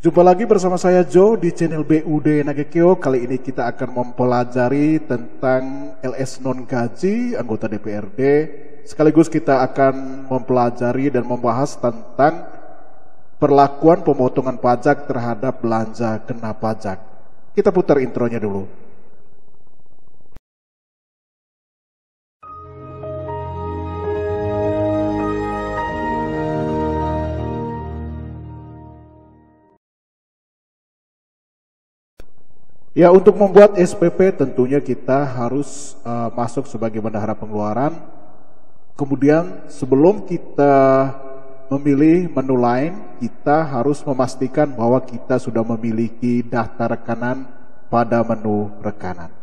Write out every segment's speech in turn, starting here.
Jumpa lagi bersama saya Joe di channel BUD Nagekyo. Kali ini kita akan mempelajari tentang LS non gaji anggota DPRD. Sekaligus kita akan mempelajari dan membahas tentang perlakuan pemotongan pajak terhadap belanja kena pajak. Kita putar intronya dulu. Ya, untuk membuat SPP tentunya kita harus masuk sebagai bendahara pengeluaran. Kemudian sebelum kita memilih menu lain, kita harus memastikan bahwa kita sudah memiliki daftar rekanan pada menu rekanan.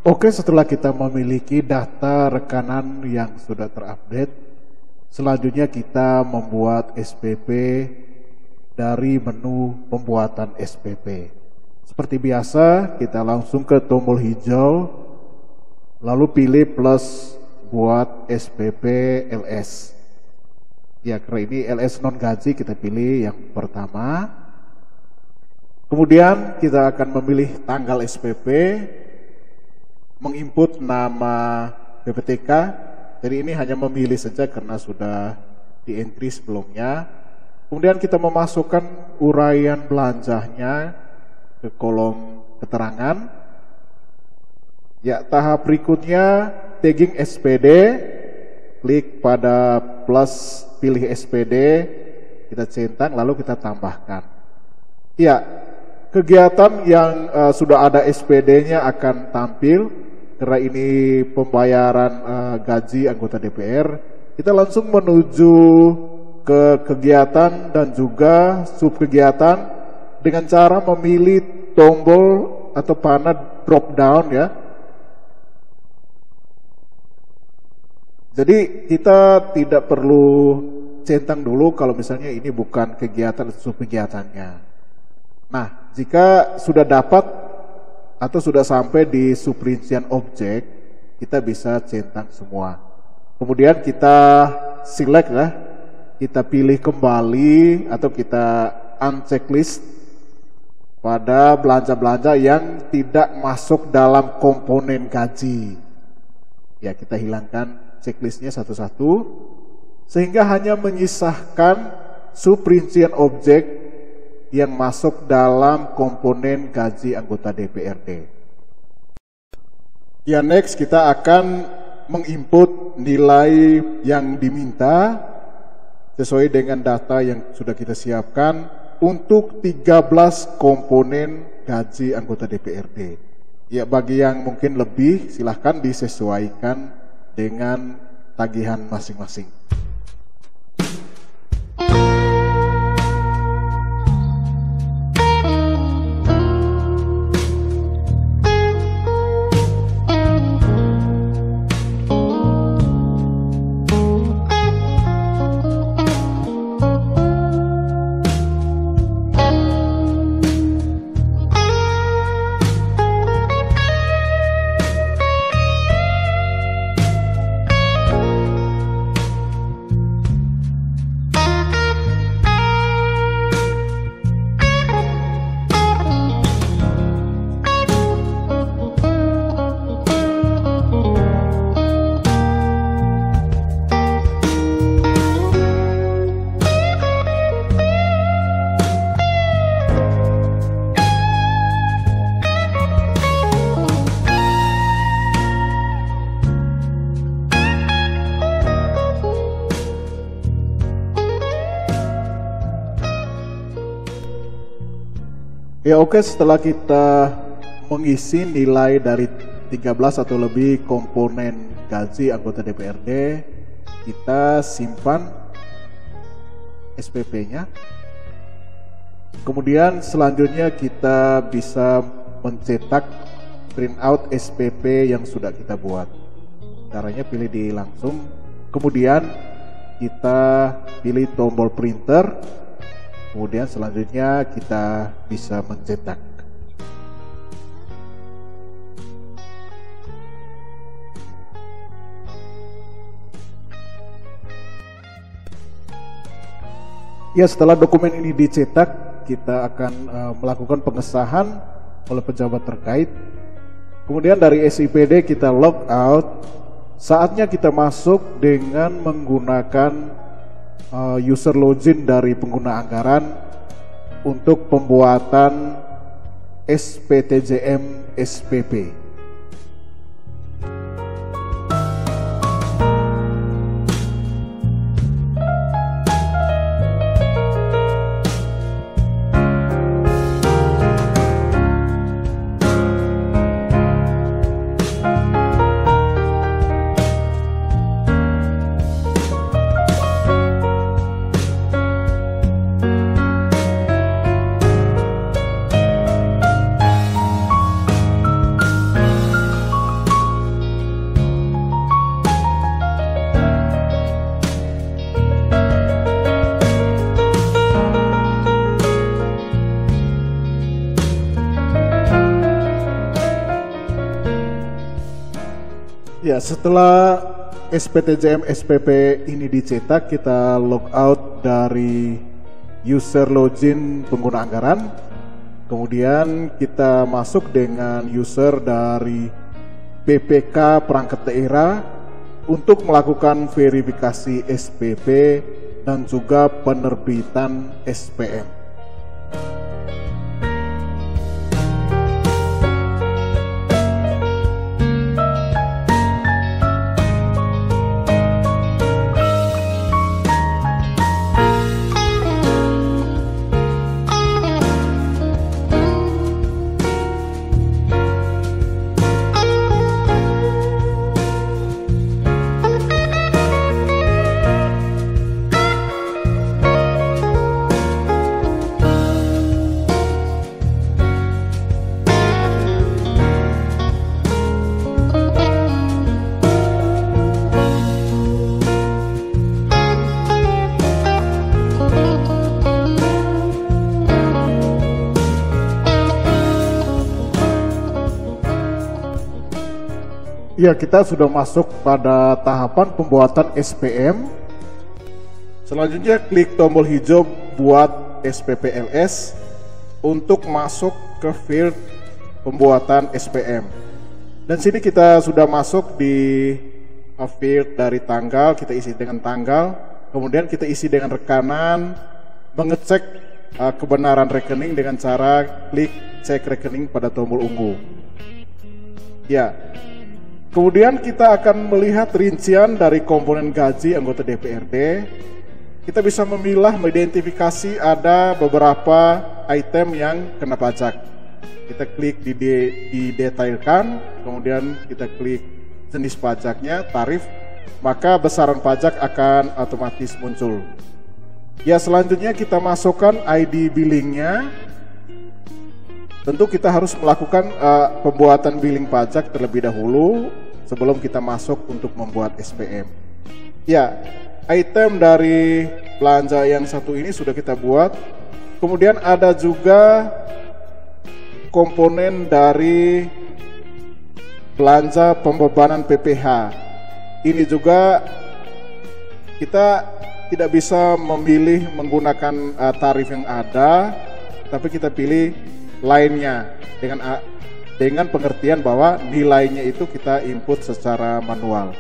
Oke, setelah kita memiliki data rekanan yang sudah terupdate, selanjutnya kita membuat SPP dari menu pembuatan SPP. Seperti biasa, kita langsung ke tombol hijau, lalu pilih plus buat SPP LS. Ya, karena ini LS non gaji, kita pilih yang pertama. Kemudian kita akan memilih tanggal SPP, menginput nama PPTK. Jadi ini hanya memilih saja karena sudah di entry sebelumnya. Kemudian kita memasukkan uraian belanjanya ke kolom keterangan. Ya, tahap berikutnya tagging SPD. Klik pada plus pilih SPD, kita centang lalu kita tambahkan. Ya, kegiatan yang sudah ada SPD-nya akan tampil. Karena ini pembayaran gaji anggota DPR, kita langsung menuju ke kegiatan dan juga subkegiatan dengan cara memilih tombol atau panah drop down ya. Jadi kita tidak perlu centang dulu kalau misalnya ini bukan kegiatan atau subkegiatannya. Nah, jika sudah dapat atau sudah sampai di subrincian objek, kita bisa centang semua. Kemudian kita select ya, kita pilih kembali atau kita unchecklist pada belanja-belanja yang tidak masuk dalam komponen gaji. Ya, kita hilangkan checklistnya satu-satu, sehingga hanya menyisahkan subrincian objek yang masuk dalam komponen gaji anggota DPRD. Ya, next kita akan menginput nilai yang diminta sesuai dengan data yang sudah kita siapkan untuk 13 komponen gaji anggota DPRD. Ya, bagi yang mungkin lebih silahkan disesuaikan dengan tagihan masing-masing. Ya oke, setelah kita mengisi nilai dari 13 atau lebih komponen gaji anggota DPRD, kita simpan SPP-nya. Kemudian selanjutnya kita bisa mencetak printout SPP yang sudah kita buat. Caranya pilih di langsung, kemudian kita pilih tombol printer, kemudian selanjutnya kita bisa mencetak. Ya, setelah dokumen ini dicetak, kita akan melakukan pengesahan oleh pejabat terkait. Kemudian dari SIPD kita log out. Saatnya kita masuk dengan menggunakan user login dari pengguna anggaran untuk pembuatan SPTJM SPP. Ya, setelah SPTJM SPP ini dicetak, kita log out dari user login pengguna anggaran. Kemudian kita masuk dengan user dari PPK perangkat daerah untuk melakukan verifikasi SPP dan juga penerbitan SPM. Ya, kita sudah masuk pada tahapan pembuatan SPM. Selanjutnya klik tombol hijau buat SPPLS untuk masuk ke field pembuatan SPM. Dan sini kita sudah masuk di field dari tanggal, kita isi dengan tanggal, kemudian kita isi dengan rekanan, mengecek kebenaran rekening dengan cara klik cek rekening pada tombol ungu. Ya. Kemudian kita akan melihat rincian dari komponen gaji anggota DPRD. Kita bisa memilah, mengidentifikasi ada beberapa item yang kena pajak. Kita klik di didetailkan, kemudian kita klik jenis pajaknya, tarif, maka besaran pajak akan otomatis muncul. Ya, selanjutnya kita masukkan ID billingnya. Tentu kita harus melakukan pembuatan billing pajak terlebih dahulu sebelum kita masuk untuk membuat SPM. Ya, item dari belanja yang satu ini sudah kita buat. Kemudian ada juga komponen dari belanja pembebanan PPh. Ini juga kita tidak bisa memilih menggunakan tarif yang ada, tapi kita pilih lainnya dengan pengertian bahwa nilainya itu kita input secara manual.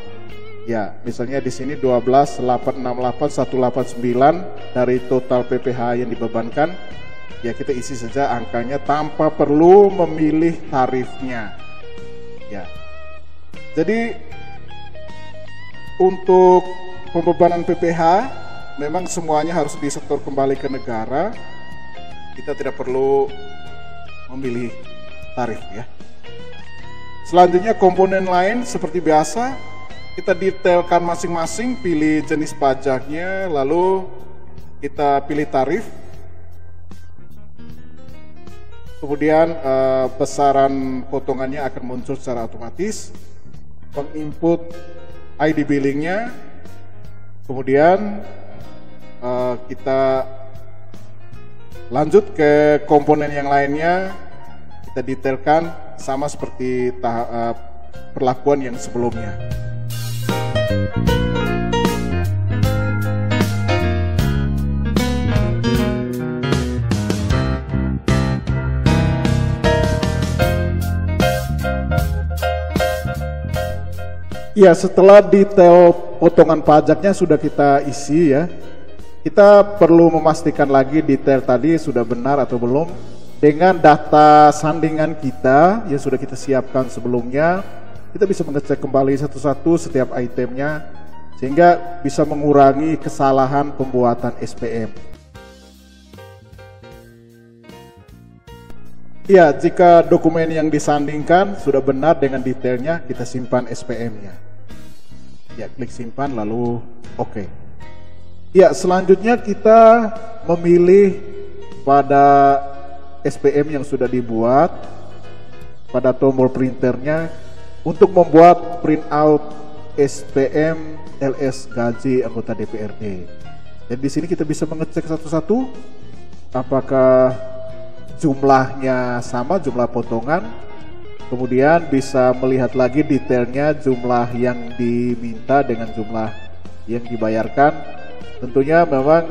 Ya, misalnya di sini 12.868.189 dari total PPh yang dibebankan. Ya, kita isi saja angkanya tanpa perlu memilih tarifnya. Ya. Jadi untuk pembebanan PPh memang semuanya harus disetor kembali ke negara. Kita tidak perlu memilih tarif ya. Selanjutnya komponen lain seperti biasa, kita detailkan masing-masing, pilih jenis pajaknya, lalu kita pilih tarif. Kemudian besaran potongannya akan muncul secara otomatis. Menginput ID billingnya, kemudian kita lanjut ke komponen yang lainnya, kita detailkan sama seperti perlakuan yang sebelumnya. Ya, setelah detail potongan pajaknya sudah kita isi ya, kita perlu memastikan lagi detail tadi sudah benar atau belum dengan data sandingan kita yang sudah kita siapkan sebelumnya. Kita bisa mengecek kembali satu-satu setiap itemnya sehingga bisa mengurangi kesalahan pembuatan SPM. Ya, jika dokumen yang disandingkan sudah benar dengan detailnya, kita simpan SPM-nya. Ya, klik simpan lalu oke. Ya, selanjutnya kita memilih pada SPM yang sudah dibuat pada tombol printernya untuk membuat printout SPM LS gaji anggota DPRD. Dan di sini kita bisa mengecek satu-satu apakah jumlahnya sama, jumlah potongan. Kemudian bisa melihat lagi detailnya, jumlah yang diminta dengan jumlah yang dibayarkan. Tentunya memang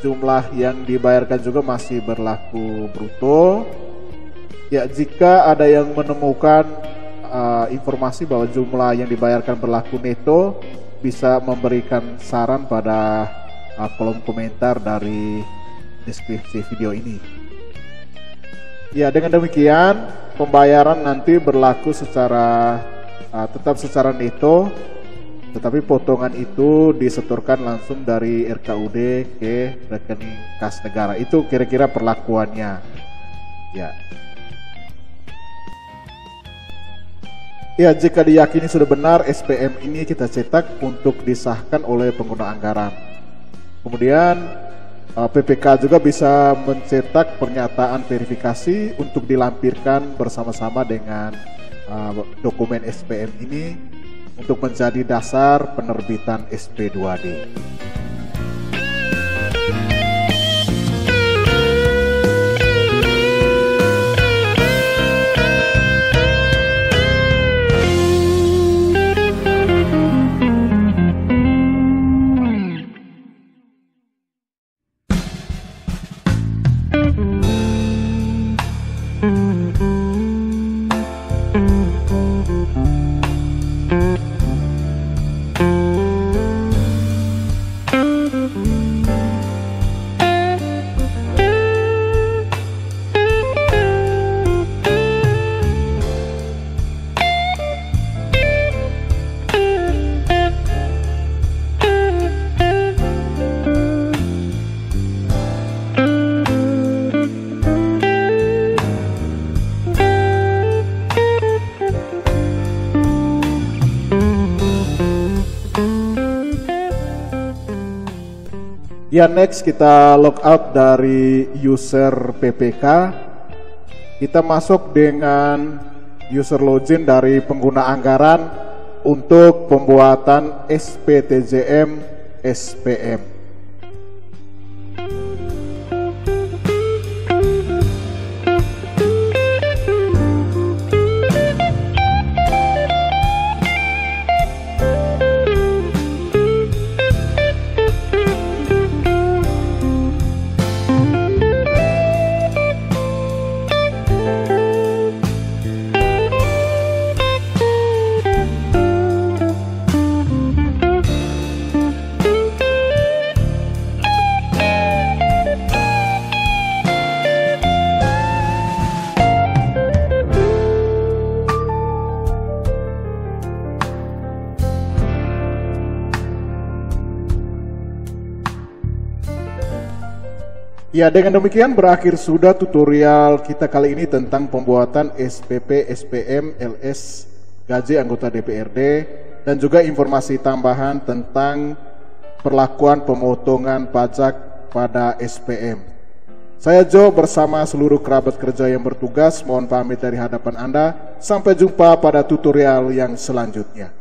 jumlah yang dibayarkan juga masih berlaku bruto. Ya, jika ada yang menemukan informasi bahwa jumlah yang dibayarkan berlaku neto, bisa memberikan saran pada kolom komentar dari deskripsi video ini. Ya, dengan demikian pembayaran nanti berlaku secara tetap secara neto, tetapi potongan itu disetorkan langsung dari RKUD ke rekening kas negara. Itu kira-kira perlakuannya. Ya. Ya, jika diyakini sudah benar SPM ini kita cetak untuk disahkan oleh pengguna anggaran. Kemudian PPK juga bisa mencetak pernyataan verifikasi untuk dilampirkan bersama-sama dengan dokumen SPM ini untuk menjadi dasar penerbitan SP2D. Ya, next kita logout dari user PPK. Kita masuk dengan user login dari pengguna anggaran untuk pembuatan SPTJM SPM. Ya, dengan demikian berakhir sudah tutorial kita kali ini tentang pembuatan SPP, SPM, LS, gaji anggota DPRD, dan juga informasi tambahan tentang perlakuan pemotongan pajak pada SPM. Saya Jo bersama seluruh kerabat kerja yang bertugas, mohon pamit dari hadapan Anda. Sampai jumpa pada tutorial yang selanjutnya.